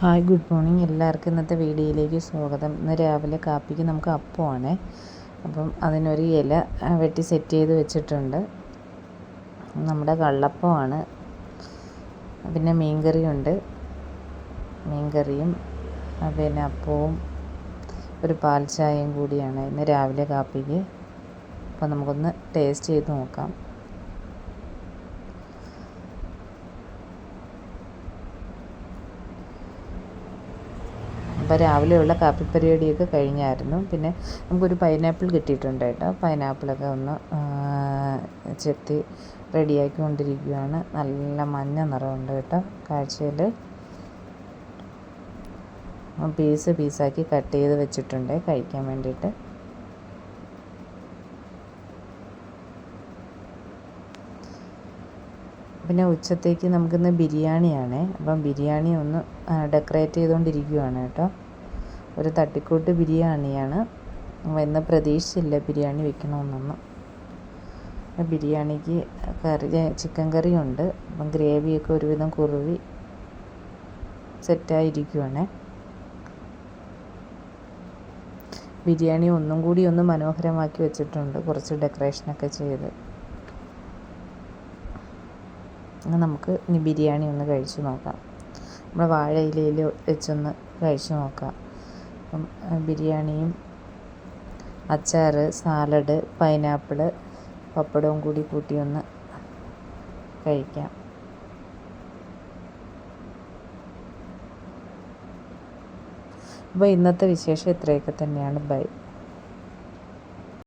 Hi, good morning. എല്ലാവർക്കും ഇന്നത്തെ വീഡിയോയിലേക്ക് സ്വാഗതം. ഇന്ന് രാവിലെ കാപ്പിക്ക് നമുക്ക് അപ്പമാണ്. അപ്പം അതിനൊരു ഇല വെട്ടി സെറ്റ് ചെയ്ത് വെച്ചിട്ടുണ്ട്. നമ്മുടെ കള്ളപ്പമാണ്. പിന്നെ മീൻകറിയുണ്ട്. മീൻകറിയും പിന്നെ അപ്പവും ഒരു പാൽ ചായയും കൂടിയാണ് ഇന്ന് രാവിലെ കാപ്പിക്ക്. അപ്പോൾ നമുക്കൊന്ന് ടേസ്റ്റ് ചെയ്ത് നോക്കാം. അപ്പോൾ രാവിലെയുള്ള കാപ്പി പരിപാടിയൊക്കെ കഴിഞ്ഞായിരുന്നു. പിന്നെ നമുക്കൊരു പൈനാപ്പിൾ കിട്ടിയിട്ടുണ്ട് കേട്ടോ. പൈനാപ്പിളൊക്കെ ഒന്ന് ചെത്തി റെഡിയാക്കിക്കൊണ്ടിരിക്കുകയാണ്. നല്ല മഞ്ഞ നിറമുണ്ട് കേട്ടോ. കാഴ്ചയിൽ പീസാക്കി കട്ട് ചെയ്ത് വെച്ചിട്ടുണ്ട് കഴിക്കാൻ വേണ്ടിയിട്ട്. പിന്നെ ഉച്ചത്തേക്ക് നമുക്കിന്ന് ബിരിയാണിയാണ്. അപ്പം ബിരിയാണി ഒന്ന് ഡെക്കറേറ്റ് ചെയ്തുകൊണ്ടിരിക്കുകയാണ് കേട്ടോ. ഒരു തട്ടിക്കൂട്ട് ബിരിയാണിയാണ്. ഇന്ന് പ്രതീക്ഷിച്ചില്ല ബിരിയാണി വെക്കണമെന്നൊന്നും. ബിരിയാണിക്ക് ചിക്കൻ കറിയുണ്ട്. അപ്പം ഗ്രേവിയൊക്കെ ഒരുവിധം കുറുവി സെറ്റായിരിക്കുവാണ്. ബിരിയാണി ഒന്നും കൂടി ഒന്ന് മനോഹരമാക്കി വെച്ചിട്ടുണ്ട്, കുറച്ച് ഡെക്കറേഷനൊക്കെ ചെയ്ത്. നമുക്ക് ഇനി ബിരിയാണി ഒന്ന് കഴിച്ച് നോക്കാം. നമ്മൾ വാഴയിലയിൽ വെച്ചൊന്ന് കഴിച്ച് നോക്കാം. അപ്പം ബിരിയാണിയും അച്ചാർ, സാലഡ്, പൈനാപ്പിൾ, പപ്പടവും കൂടി കൂട്ടി ഒന്ന് കഴിക്കാം. അപ്പോൾ ഇന്നത്തെ വിശേഷം ഇത്രയൊക്കെ തന്നെയാണ്. ബൈ.